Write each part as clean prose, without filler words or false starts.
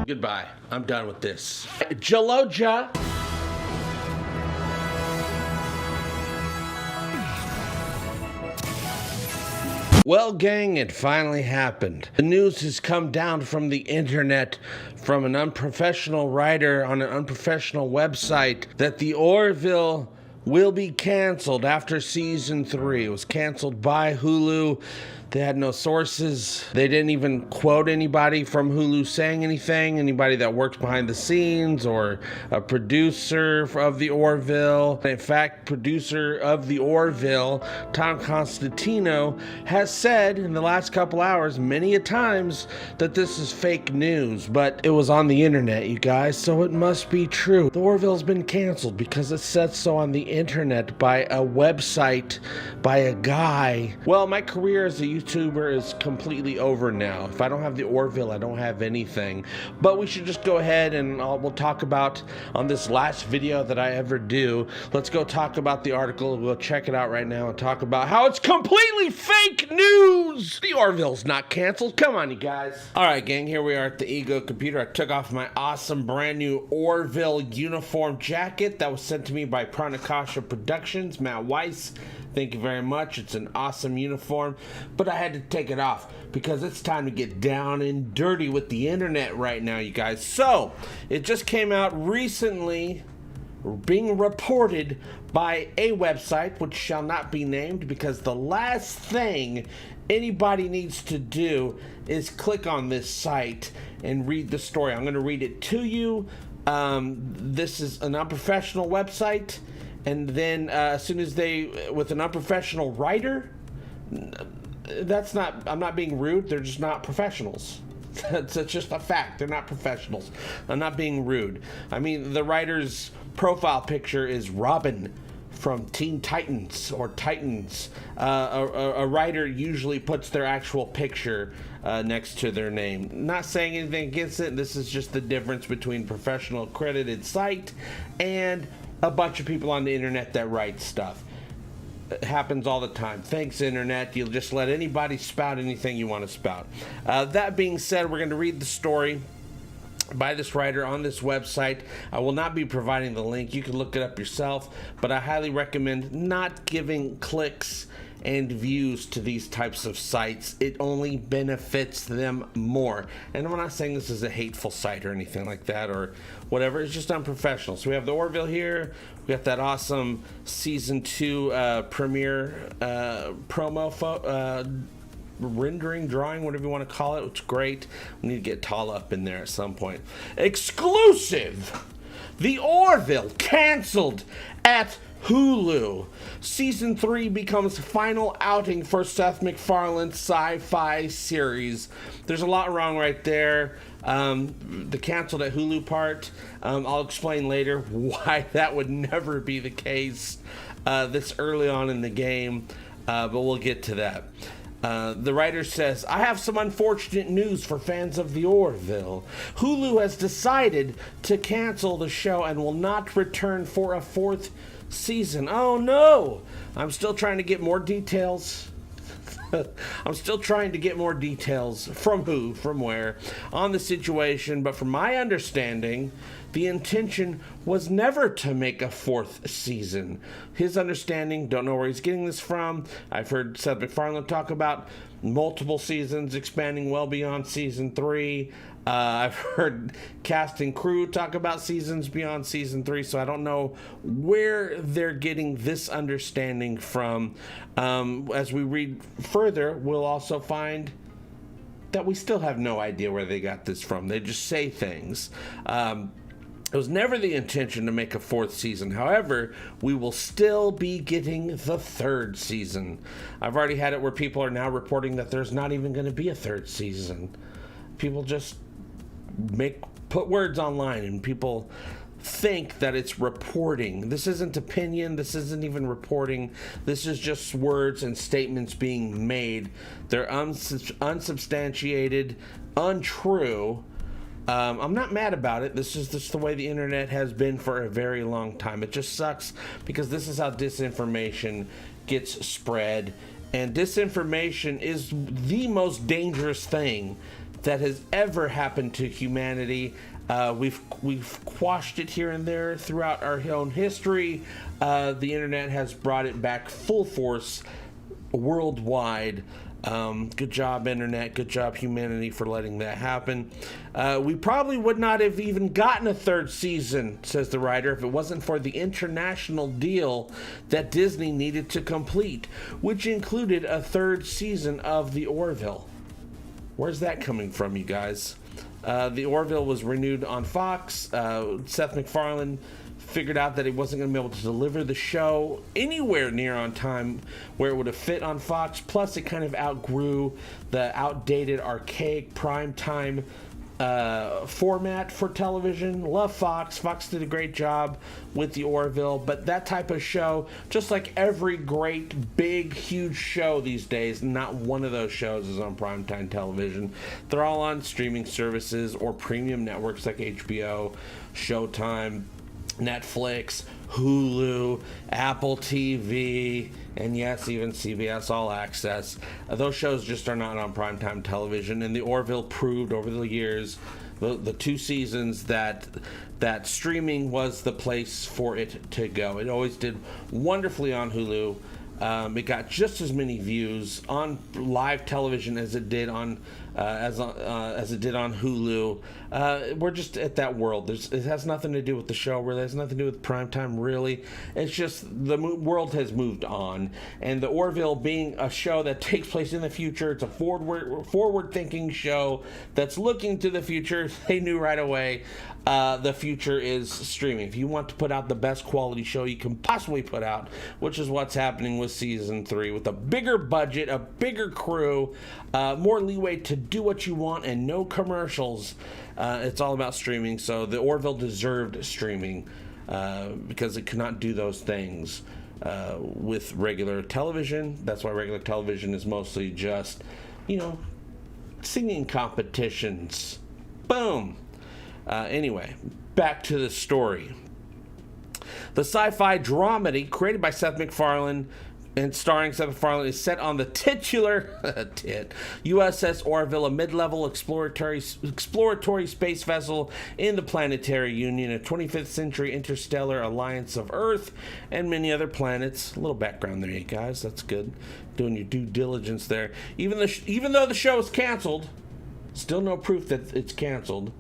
Goodbye. I'm done with this. Jaloja. Well, gang, it finally happened. The news has come down from the internet from an unprofessional writer on an unprofessional website that the Orville will be canceled after season 3. It was canceled by Hulu. They had no sources. They didn't even quote anybody from Hulu saying anything, anybody that works behind the scenes or a producer of the Orville. In fact, producer of the Orville, Tom Constantino, has said in the last couple hours many a times that this is fake news, but it was on the internet, you guys, so it must be true. The Orville's been canceled because it said so on the internet by a website, by a guy. Well, my career as a YouTuber is completely over now. If I don't have the Orville, I don't have anything. But we should just go ahead and we'll talk about on this last video that I ever do. Let's go talk about the article. We'll check it out right now and talk about how it's completely fake news. The Orville's not canceled. Come on, you guys. All right, gang, here we are at the Ego computer. I took off my awesome brand new Orville uniform jacket that was sent to me by Pranakasha Productions, Matt Weiss. Thank you very much. It's an awesome uniform, but I had to take it off because it's time to get down and dirty with the internet right now, you guys. So, it just came out recently, being reported by a website which shall not be named, because the last thing anybody needs to do is click on this site and read the story. I'm going to read it to you. This is an unprofessional website. And then as soon as with an unprofessional writer, I'm not being rude, they're just not professionals. That's just a fact, they're not professionals. I'm not being rude. I mean, the writer's profile picture is Robin from Teen Titans or Titans. A writer usually puts their actual picture next to their name. Not saying anything against it, this is just the difference between professional accredited site and a bunch of people on the internet that write stuff. It happens all the time. Thanks, internet. You'll just let anybody spout anything you want to spout. That being said, we're going to read the story by this writer on this website. I will not be providing the link. You can look it up yourself, but I highly recommend not giving clicks and views to these types of sites. It only benefits them more. And I'm not saying this is a hateful site or anything like that or whatever. It's just unprofessional. So we have the Orville here. We got that awesome season 2 premiere promo rendering, drawing, whatever you want to call it. It's great. We need to get Tala up in there at some point. Exclusive! The Orville canceled at Hulu. Season 3 becomes final outing for Seth MacFarlane's sci-fi series. There's a lot wrong right there. The canceled at Hulu part, I'll explain later why that would never be the case this early on in the game, but we'll get to that. The writer says, I have some unfortunate news for fans of the Orville. Hulu has decided to cancel the show and will not return for a 4th season. Oh no! I'm still trying to get more details. I'm still trying to get more details from who, from where, on the situation, but from my understanding, the intention was never to make a 4th season. His understanding, don't know where he's getting this from. I've heard Seth MacFarlane talk about multiple seasons expanding well beyond season 3. I've heard cast and crew talk about seasons beyond season 3, so I don't know where they're getting this understanding from. As we read further, we'll also find that we still have no idea where they got this from. They just say things. It was never the intention to make a 4th season. However, we will still be getting the 3rd season. I've already had it where people are now reporting that there's not even going to be a 3rd season. People just put words online and people think that it's reporting. This isn't opinion. This isn't even reporting. This is just words and statements being made. They're unsubstantiated, untrue. I'm not mad about it. This is just the way the internet has been for a very long time. It just sucks because this is how disinformation gets spread. And disinformation is the most dangerous thing that has ever happened to humanity. We've quashed it here and there throughout our own history. The internet has brought it back full force worldwide. Good job, internet. Good job, humanity, for letting that happen. We probably would not have even gotten a third season, says the writer, if it wasn't for the international deal that Disney needed to complete, which included a third season of The Orville. Where's that coming from, you guys? The Orville was renewed on Fox. Seth MacFarlane figured out that he wasn't going to be able to deliver the show anywhere near on time where it would have fit on Fox. Plus, it kind of outgrew the outdated, archaic primetime format for television. Love Fox. Fox did a great job with the Orville, but that type of show, just like every great, big, huge show these days, not one of those shows is on primetime television. They're all on streaming services or premium networks like HBO, Showtime, Netflix, Hulu, Apple TV, and yes, even CBS All Access. Those shows just are not on primetime television, and the Orville proved over the years, the 2 seasons, that streaming was the place for it to go. It always did wonderfully on Hulu. It got just as many views on live television as it did on Hulu. We're just at that world. It has nothing to do with the show, really. It has nothing to do with primetime, really. It's just the world has moved on. And the Orville being a show that takes place in the future, it's a forward-thinking show that's looking to the future. They knew right away the future is streaming. If you want to put out the best quality show you can possibly put out, which is what's happening with season 3, with a bigger budget, a bigger crew, more leeway to do what you want, and no commercials. It's all about streaming. So the Orville deserved streaming because it could not do those things with regular television. That's why regular television is mostly just, singing competitions. Boom. Anyway, back to the story. The sci-fi dramedy created by Seth MacFarlane and starring Seth MacFarlane is set on the titular USS Orville, a mid-level exploratory space vessel in the Planetary Union, a 25th century interstellar alliance of Earth and many other planets. A little background there, you guys. That's good. Doing your due diligence there. Even though the show is canceled, still no proof that it's canceled.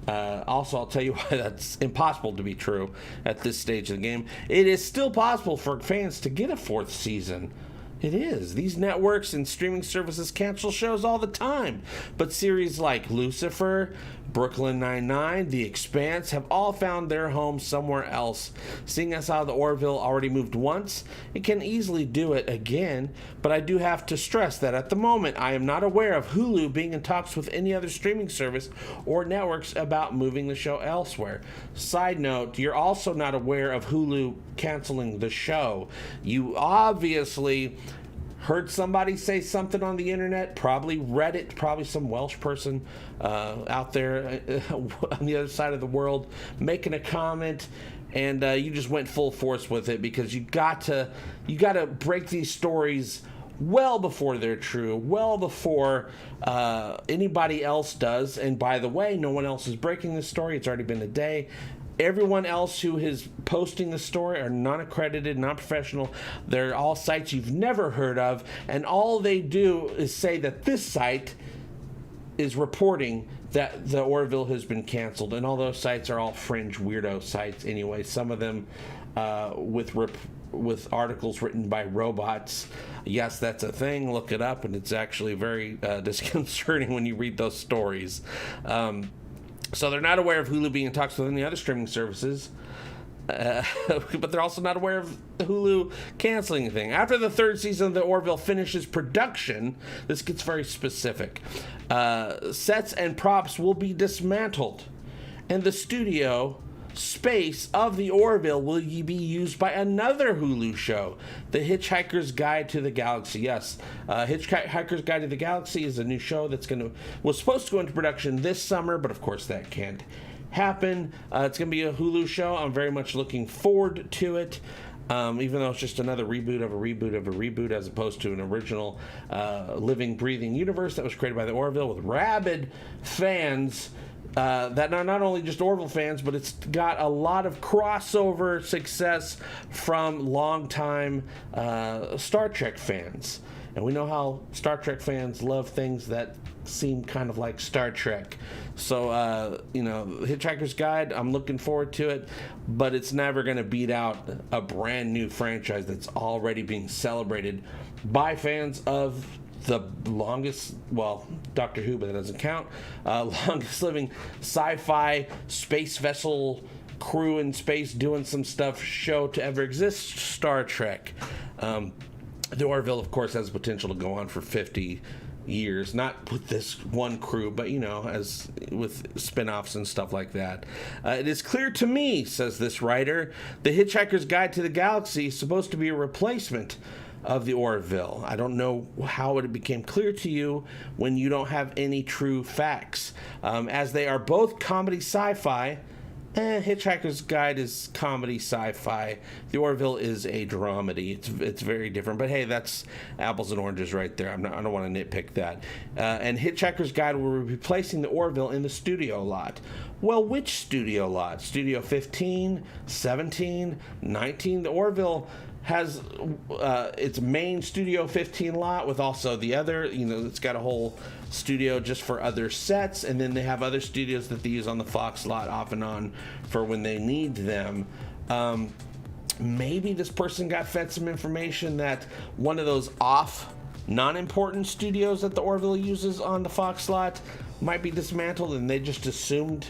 Also, I'll tell you why that's impossible to be true at this stage of the game. It is still possible for fans to get a 4th season. It is. These networks and streaming services cancel shows all the time. But series like Lucifer, Brooklyn Nine-Nine, The Expanse have all found their home somewhere else. Seeing as how the Orville already moved once, it can easily do it again. But I do have to stress that at the moment, I am not aware of Hulu being in talks with any other streaming service or networks about moving the show elsewhere. Side note, you're also not aware of Hulu canceling the show. You obviously heard somebody say something on the internet, probably read it, probably some Welsh person out there on the other side of the world making a comment, and you just went full force with it because you got to break these stories well before they're true, well before anybody else does. And by the way, no one else is breaking this story. It's already been a day. Everyone else who is posting the story are non-accredited, non-professional. They're all sites you've never heard of, and all they do is say that this site is reporting that the Orville has been canceled, and all those sites are all fringe weirdo sites anyway. Some of them with articles written by robots. Yes, that's a thing. Look it up, and it's actually very disconcerting when you read those stories. So they're not aware of Hulu being in talks with any other streaming services, but they're also not aware of Hulu canceling anything. After the 3rd season of The Orville finishes production, this gets very specific. Sets and props will be dismantled, and the studio space of the Orville will be used by another Hulu show, The Hitchhiker's Guide to the Galaxy. Yes, Hitchhiker's Guide to the Galaxy is a new show was supposed to go into production this summer, but of course that can't happen. It's going to be a Hulu show. I'm very much looking forward to it. even though it's just another reboot of a reboot of a reboot, as opposed to an original living, breathing universe that was created by the Orville with rabid fans. That are not only just Orville fans, but it's got a lot of crossover success from longtime Star Trek fans. And we know how Star Trek fans love things that seem kind of like Star Trek. So, Hitchhiker's Guide, I'm looking forward to it, but it's never going to beat out a brand new franchise that's already being celebrated by fans of the longest, well, Doctor Who, but that doesn't count, longest living sci-fi space vessel crew in space doing some stuff show to ever exist, Star Trek. The Orville, of course, has the potential to go on for 50 years, not with this one crew, but as with spin-offs and stuff like that. It is clear to me, says this writer, The Hitchhiker's Guide to the Galaxy is supposed to be a replacement of the Orville. I don't know how it became clear to you when you don't have any true facts. As they are both comedy sci-fi, Hitchhiker's Guide is comedy sci-fi. The Orville is a dramedy. It's very different. But hey, that's apples and oranges right there. I don't want to nitpick that. And Hitchhiker's Guide will be replacing the Orville in the studio lot. Well, which studio lot? Studio 15, 17, 19? The Orville has its main Studio 15 lot with also the other, it's got a whole studio just for other sets, and then they have other studios that they use on the Fox lot off and on for when they need them. Maybe this person got fed some information that one of those non-important studios that the Orville uses on the Fox lot might be dismantled, and they just assumed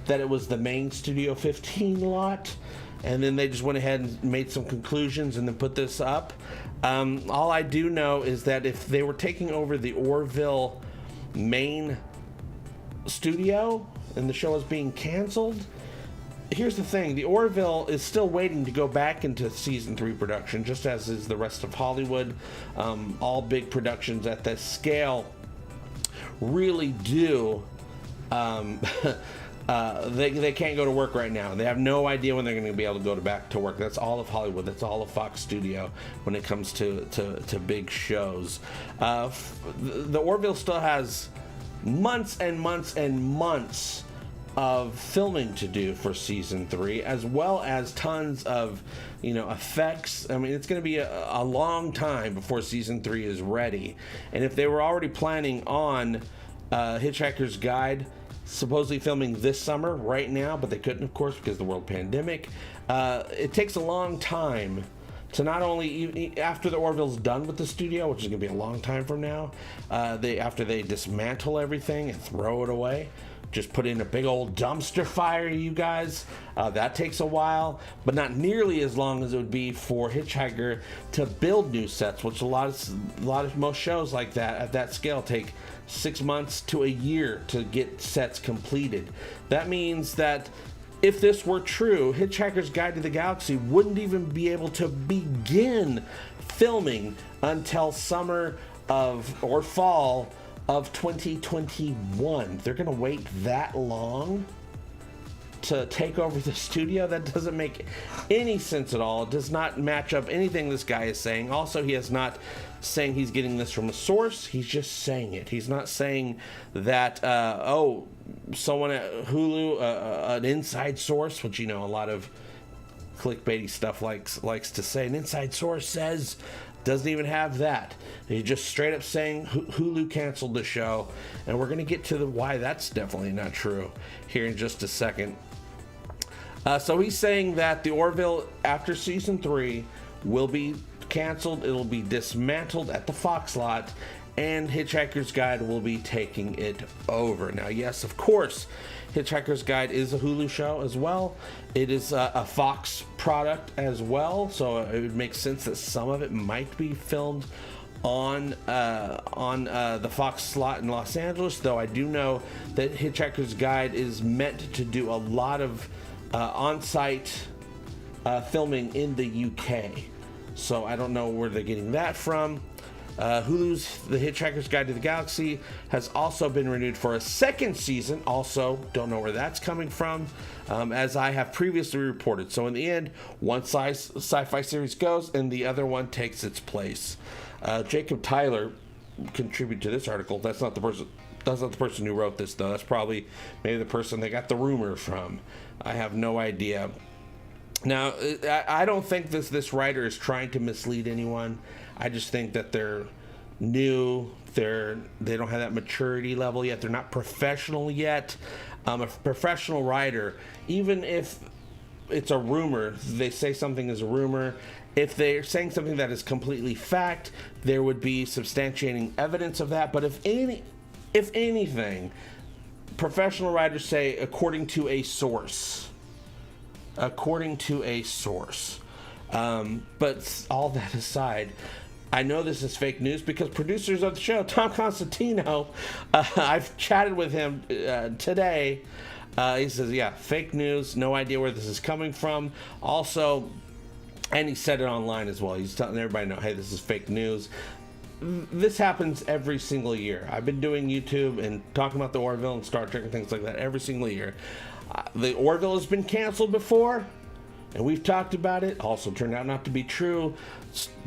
that it was the main Studio 15 lot. And then they just went ahead and made some conclusions and then put this up. All I do know is that if they were taking over the Orville main studio and the show is being canceled, here's the thing. The Orville is still waiting to go back into season 3 production, just as is the rest of Hollywood. All big productions at this scale really do... they can't go to work right now. They have no idea when they're going to be able to go back to work. That's all of Hollywood. That's all of Fox Studio when it comes to big shows. The Orville still has months and months and months of filming to do for season 3, as well as tons of effects. I mean, it's going to be a long time before season 3 is ready. And if they were already planning on Hitchhiker's Guide supposedly filming this summer right now, but they couldn't, of course, because of the world pandemic. It takes a long time to not only, after the Orville's done with the studio, which is going to be a long time from now, after they dismantle everything and throw it away, just put in a big old dumpster fire, you guys. That takes a while, but not nearly as long as it would be for Hitchhiker to build new sets, which most shows like that at that scale take 6 months to a year to get sets completed. That means that if this were true, Hitchhiker's Guide to the Galaxy wouldn't even be able to begin filming until summer or fall of 2021. They're going to wait that long to take over the studio? That doesn't make any sense at all. It does not match up anything this guy is saying. Also, he is not saying he's getting this from a source. He's just saying it. He's not saying that, someone at Hulu, an inside source, which, a lot of clickbaity stuff likes to say. An inside source says, doesn't even have that. He's just straight up saying Hulu canceled the show, and we're going to get to why that's definitely not true here in just a second. So he's saying that the Orville, after season 3, will be canceled. It'll be dismantled at the Fox lot, and Hitchhiker's Guide will be taking it over. Now, yes, of course, Hitchhiker's Guide is a Hulu show as well. It is a Fox product as well, so it would make sense that some of it might be filmed on the Fox slot in Los Angeles, though I do know that Hitchhiker's Guide is meant to do a lot of on-site filming in the UK. So I don't know where they're getting that from. Hulu's The Hitchhiker's Guide to the Galaxy has also been renewed for a second season. Also, don't know where that's coming from, as I have previously reported. So in the end, one sci-fi series goes and the other one takes its place. Jacob Tyler contributed to this article. That's not the person who wrote this, though. That's probably maybe the person they got the rumor from. I have no idea. Now, I don't think this writer is trying to mislead anyone. I just think that they're new. They don't have that maturity level yet. They're not professional yet. A professional writer, even if it's a rumor, they say something is a rumor. If they're saying something that is completely fact, there would be substantiating evidence of that. But if anything, professional writers say according to a source. According to a source. But all that aside, I know this is fake news because producers of the show, Tom Constantino, I've chatted with him today. He says, yeah, fake news, no idea where this is coming from. Also, and he said it online as well. He's telling everybody, no, hey, this is fake news. This happens every single year. I've been doing YouTube and talking about the Orville and Star Trek and things like that every single year. The Orville has been canceled before, and we've talked about it. Also turned out not to be true.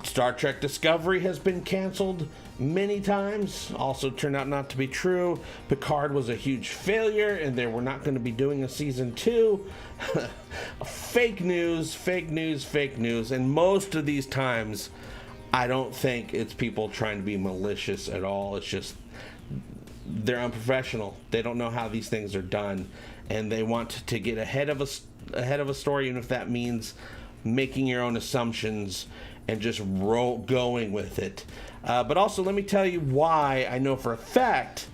Star Trek Discovery has been canceled many times. Also turned out not to be true. Picard was a huge failure, and they were not going to be doing a season 2. Fake news, fake news, fake news. And most of these times, I don't think it's people trying to be malicious at all. It's just they're unprofessional. They don't know how these things are done, and they want to get ahead of a story, even if that means making your own assumptions and just going with it. But also, let me tell you why I know for a fact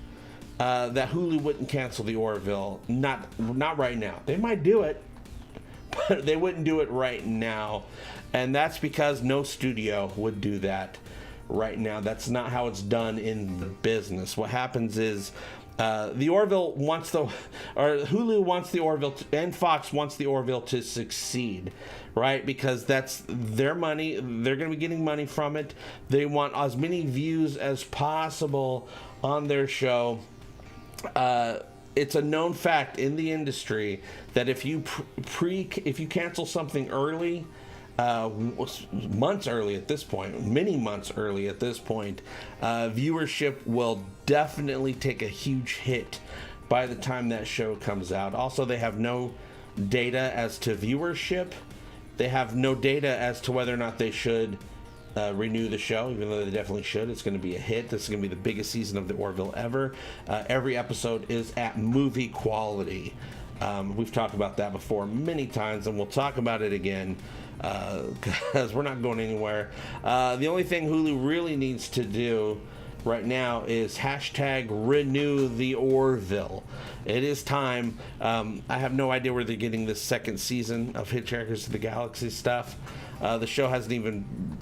that Hulu wouldn't cancel the Orville. Not right now. They might do it, but they wouldn't do it right now. And that's because no studio would do that right now. That's not how it's done in the business. What happens is the Orville wants Hulu wants the Orville and Fox wants the Orville to succeed, right? Because that's their money. They're going to be getting money from it. They want as many views as possible on their show. It's a known fact in the industry that if you if you cancel something early, months early at this point, many months early at this point, viewership will definitely take a huge hit by the time that show comes out. Also, they have no data as to viewership. They have no data as to whether or not they should renew the show, even though they definitely should. It's going to be a hit. This is going to be the biggest season of the Orville ever. Every episode is at movie quality. We've talked about that before many times, and we'll talk about it again because we're not going anywhere. The only thing Hulu really needs to do right now is hashtag renew the Orville. It is time. I have no idea where they're getting this second season of Hitchhikers to the Galaxy stuff. The show hasn't even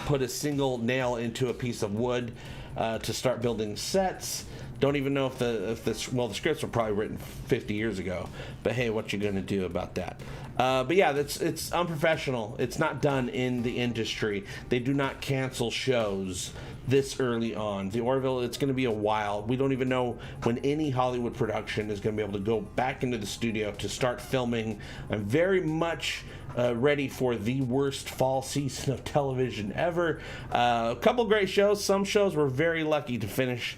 put a single nail into a piece of wood to start building sets. Don't even know if the scripts were probably written 50 years ago. But hey, what you gonna do about that? But yeah, it's unprofessional. It's not done in the industry. They do not cancel shows this early on. The Orville, it's going to be a while. We don't even know when any Hollywood production is going to be able to go back into the studio to start filming. I'm very much ready for the worst fall season of television ever. A couple great shows. Some shows were very lucky to finish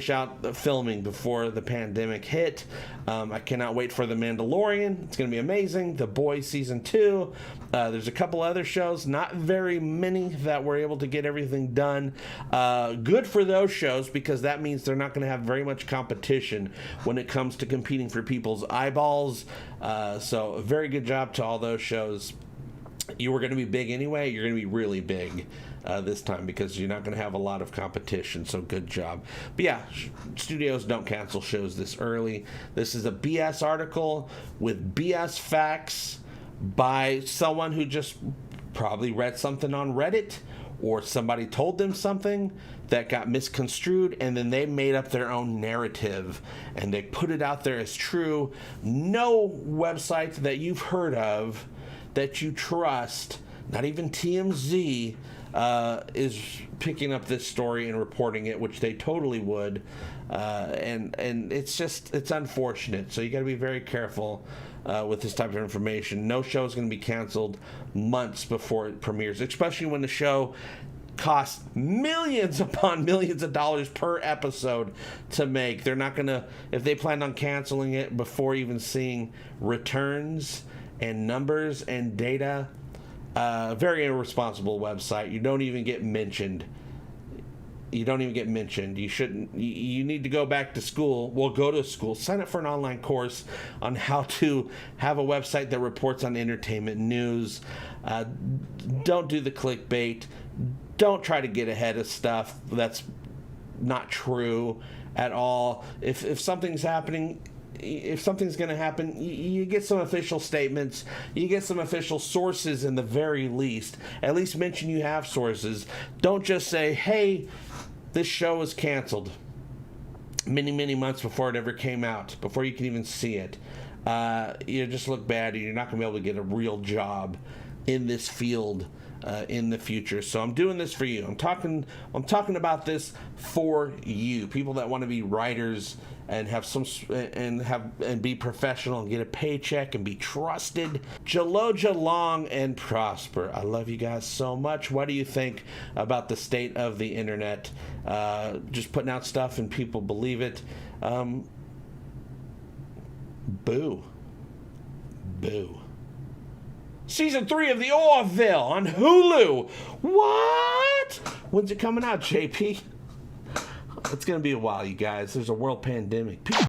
out the filming before the pandemic hit. I cannot wait for The Mandalorian. It's going to be amazing. The Boys Season 2. There's a couple other shows, not very many, that were able to get everything done. Good for those shows, because that means they're not going to have very much competition when it comes to competing for people's eyeballs. So a very good job to all those shows. You were going to be big anyway. You're going to be really big this time, because you're not going to have a lot of competition. So good job. But yeah, studios don't cancel shows this early. This is a BS article with BS facts by someone who just probably read something on Reddit, or somebody told them something that got misconstrued, and then they made up their own narrative and they put it out there as true. No website that you've heard of that you trust, not even TMZ, is picking up this story and reporting it, which they totally would. And it's unfortunate. So you got to be very careful with this type of information. No show is going to be canceled months before it premieres, especially when the show costs millions upon millions of dollars per episode to make. They're not going to, if they plan on canceling it before even seeing returns and numbers and data, very irresponsible website. You don't even get mentioned. You shouldn't. You need to go back to school. Well, go to school. Sign up for an online course on how to have a website that reports on entertainment news. Don't do the clickbait. Don't try to get ahead of stuff that's not true at all. If something's happening, if something's going to happen, you get some official statements. You get some official sources in the very least. At least mention you have sources. Don't just say, hey, this show is canceled many, many months before it ever came out, before you can even see it. You just look bad, and you're not going to be able to get a real job in this field in the future. So I'm doing this for you. I'm talking about this for you, people that want to be writers and and be professional and get a paycheck and be trusted. Jaloja long and prosper. I love you guys so much. What do you think about the state of the internet? Just putting out stuff and people believe it. Boo. Season 3 of The Orville on Hulu. What? When's it coming out, JP? It's going to be a while, you guys. There's a world pandemic.